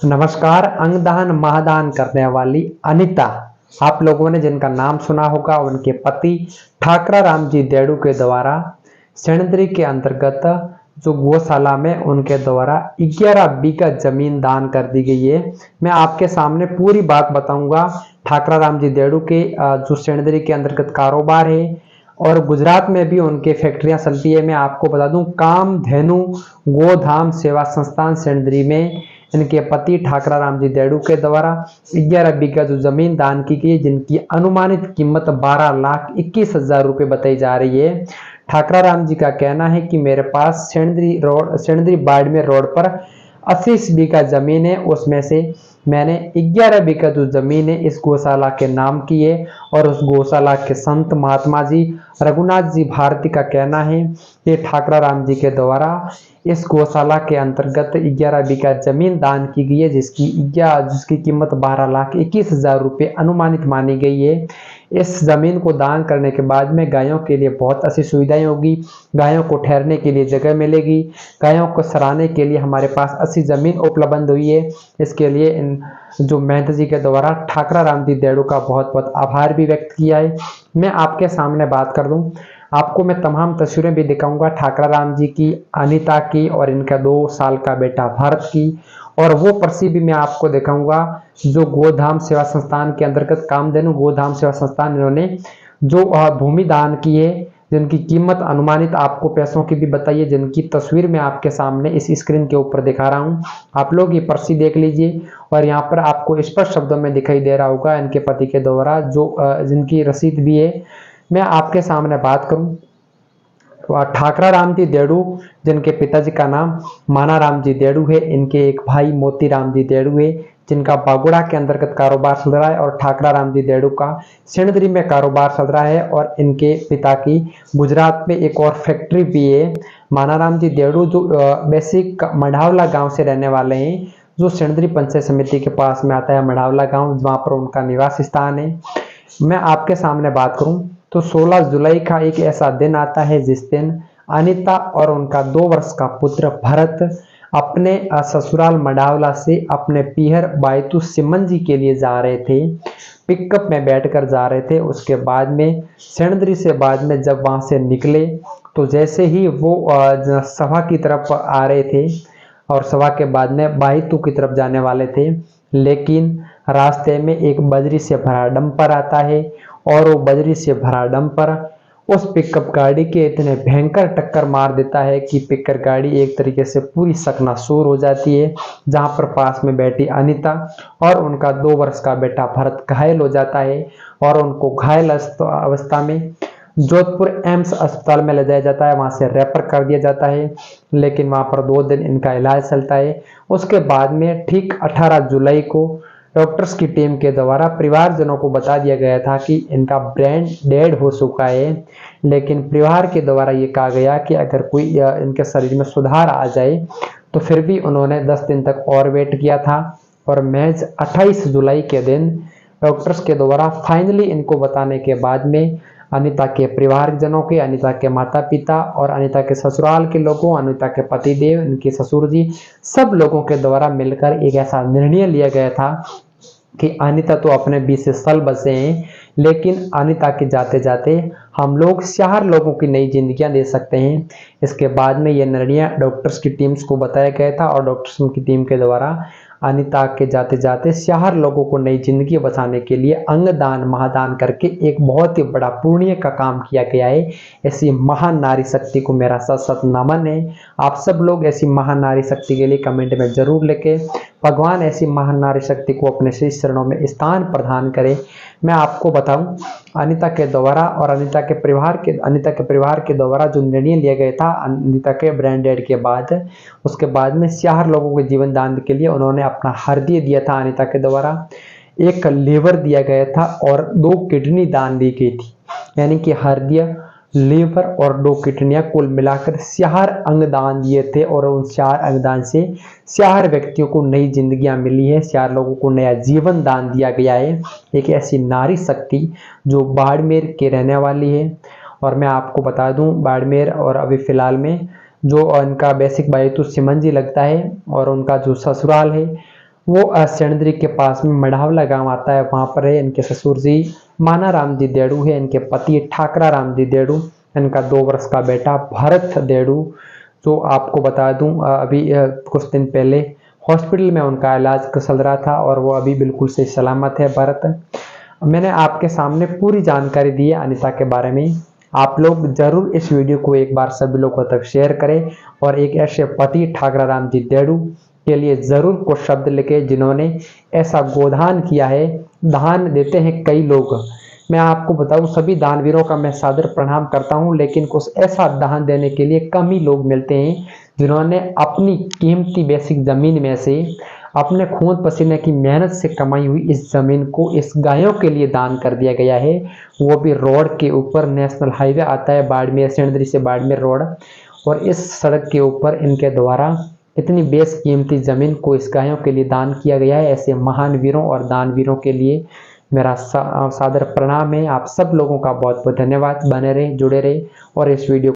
नमस्कार। अंगदान महादान करने वाली अनिता, आप लोगों ने जिनका नाम सुना होगा, उनके पति ठाकरा राम जी देड़ू के द्वारा सेणंदरी के अंतर्गत जो गौशाला में उनके द्वारा 11 बीघा जमीन दान कर दी गई है। मैं आपके सामने पूरी बात बताऊंगा। ठाकरा राम जी देड़ू के जो सेणंदरी के अंतर्गत कारोबार है और गुजरात में भी उनके फैक्ट्रियां चलती है। मैं आपको बता दूं, कामधेनु गोधाम सेवा संस्थान सेणंदरी में इनके पति ठाकरा राम जी देड़ू के द्वारा 11 बीघा जो जमीन दान की गई, जिनकी अनुमानित कीमत 12,21,000 रुपये बताई जा रही है। ठाकरा राम जी का कहना है कि मेरे पास सेणंदरी बाड़मेर रोड पर 80 बीघा जमीन है, उसमें से मैंने 11 बीघा जो जमीन है इस गौशाला के नाम की है। और उस गौशाला के संत महात्मा जी रघुनाथ जी भारती का कहना है कि ठाकरा राम जी के द्वारा इस गौशाला के अंतर्गत 11 बीघा जमीन दान की गई है, जिसकी कीमत 12,21,000 रुपये अनुमानित मानी गई है। इस जमीन को दान करने के बाद में गायों के लिए बहुत अच्छी सुविधाएं होगी। गायों को ठहरने के लिए जगह मिलेगी, गायों को सराहने के लिए हमारे पास अच्छी जमीन उपलब्ध हुई है। इसके लिए इन जो महंत जी के द्वारा ठाकरा राम जी देड़ू का बहुत बहुत आभार भी व्यक्त किया है। मैं आपके सामने बात कर दूं, आपको मैं तमाम तस्वीरें भी दिखाऊंगा ठाकरा राम जी की, अनिता की और इनका 2 साल का बेटा भारत की। और वो पर्ची भी मैं आपको दिखाऊंगा जो गोधाम सेवा संस्थान के अंतर्गत कामधेनु गोधाम सेवा संस्थान इन्होंने जो भूमि दान की है, जिनकी कीमत अनुमानित आपको पैसों की भी बताइए, जिनकी तस्वीर मैं आपके सामने इस स्क्रीन के ऊपर दिखा रहा हूं। आप लोग ये पर्ची देख लीजिए और यहाँ पर आपको स्पष्ट शब्दों में दिखाई दे रहा होगा इनके पति के द्वारा जो जिनकी रसीद भी है। मैं आपके सामने बात करूं, ठाकरा राम जी देड़ू जिनके पिताजी का नाम माना राम जी देड़ू है, इनके एक भाई मोती राम जी देड़ू है जिनका बागुड़ा के अंतर्गत कारोबार चल रहा है, और ठाकरा राम जी देड़ू का सेणंदरी में कारोबार चल रहा है। और इनके पिता की गुजरात में एक और फैक्ट्री भी है। माना राम जी देड़ू जो बेसिक मढ़ावला गांव से रहने वाले हैं, जो सेणंदरी पंचायत समिति के पास में आता है मढ़ावला गांव, वहां पर उनका निवास स्थान है। मैं आपके सामने बात करूं तो 16 जुलाई का एक ऐसा दिन आता है जिस दिन अनिता और उनका 2 वर्ष का पुत्र भरत अपने ससुराल मढ़ावला से अपने पीहर बायतू सिमन जी के लिए जा रहे थे। पिकअप में बैठकर जा रहे थे। उसके बाद में सेणंदरी से बाद में जब वहां से निकले तो जैसे ही वो सभा की तरफ आ रहे थे और सभा के बाद में बायतू की तरफ जाने वाले थे, लेकिन रास्ते में एक बजरी से भरा डंपर आता है और वो बजरी से भरा डंपर उस पिकअप गाड़ी के इतने भयंकर टक्कर मार देता है कि पिकअप गाड़ी एक तरीके से पूरी सकनासूर हो जाती है, जहां पर पास में बैठी अनिता और उनका 2 वर्ष का बेटा भरत घायल हो जाता है। और उनको घायल अवस्था में जोधपुर एम्स अस्पताल में ले जाया जाता है, वहां से रेफर कर दिया जाता है, लेकिन वहां पर 2 दिन इनका इलाज चलता है। उसके बाद में ठीक 18 जुलाई को डॉक्टर्स की टीम के द्वारा परिवारजनों को बता दिया गया था कि इनका ब्रेन डेड हो चुका है, लेकिन परिवार के द्वारा ये कहा गया कि अगर कोई इनके शरीर में सुधार आ जाए तो फिर भी उन्होंने 10 दिन तक और वेट किया था। और महज 28 जुलाई के दिन डॉक्टर्स के द्वारा फाइनली इनको बताने के बाद में अनिता के परिवारजनों के, अनिता के माता पिता और अनिता के ससुराल के लोगों, अनिता के पतिदेव, इनके ससुर जी, सब लोगों के द्वारा मिलकर एक ऐसा निर्णय लिया गया था कि अनिता तो अपने 20 साल बचे हैं, लेकिन अनिता के जाते जाते हम लोग 4 लोगों की नई जिंदगियां दे सकते हैं। इसके बाद में यह निर्णय डॉक्टर्स की टीम्स को बताया गया था और डॉक्टर्स की टीम के द्वारा अनिता के जाते जाते 4 लोगों को नई जिंदगी बचाने के लिए अंगदान महादान करके एक बहुत ही बड़ा पुण्य का काम किया गया है। ऐसी महान नारी शक्ति को मेरा सत सत नमन है। आप सब लोग ऐसी महान नारी शक्ति के लिए कमेंट में जरूर लिखे। भगवान ऐसी महान नारी शक्ति को अपने श्री चरणों में स्थान प्रदान करे। मैं आपको बताऊं, अनिता के द्वारा और अनिता के परिवार के द्वारा जो निर्णय लिया गया था अनिता के ब्रेन डेड के बाद, उसके बाद में 4 लोगों के जीवन दान के लिए उन्होंने अपना हृदय दिया था। अनिता के द्वारा एक लीवर दिया गया था और 2 किडनी दान दी गई थी, यानी कि हृदय, लीवर और 2 किडनियां कुल मिलाकर 4 अंगदान दिए थे। और उन 4 अंगदान से 4 व्यक्तियों को नई जिंदगियां मिली है, 4 लोगों को नया जीवन दान दिया गया है। एक ऐसी नारी शक्ति जो बाड़मेर के रहने वाली है। और मैं आपको बता दूं, बाड़मेर और अभी फिलहाल में जो उनका बेसिक बायतू सिमन जी लगता है और उनका जो ससुराल है वो सेणंदरी के पास में मढ़ावला गांव आता है, वहां पर है। इनके ससुर जी माना राम जी देड़ू है, इनके पति ठाकरा राम जी देड़ू, इनका 2 वर्ष का बेटा भरत देड़ू। तो आपको बता दूं अभी कुछ दिन पहले हॉस्पिटल में उनका इलाज चल रहा था और वो अभी बिल्कुल सही सलामत है भरत। मैंने आपके सामने पूरी जानकारी दी है अनीता के बारे में। आप लोग जरूर इस वीडियो को एक बार सभी लोगों तक शेयर करें और एक ऐसे पति ठाकरा राम जी देड़ू के लिए जरूर कुछ शब्द लिखे जिन्होंने ऐसा गोदान किया है। दान देते हैं कई लोग, मैं आपको बताऊं सभी दानवीरों का मैं सादर प्रणाम करता हूं, लेकिन कुछ ऐसा दान देने के लिए कम ही लोग मिलते हैं जिन्होंने अपनी कीमती बेसिक जमीन में से अपने खून पसीने की मेहनत से कमाई हुई इस जमीन को इस गायों के लिए दान कर दिया गया है। वो भी रोड के ऊपर, नेशनल हाईवे आता है बाड़मेर, सेणंदरी से बाड़मेर रोड, और इस सड़क के ऊपर इनके द्वारा इतनी बेशकीमती जमीन को इस गायों के लिए दान किया गया है। ऐसे महान वीरों और दानवीरों के लिए मेरा सादर प्रणाम है। आप सब लोगों का बहुत बहुत धन्यवाद। बने रहे, जुड़े रहे और इस वीडियो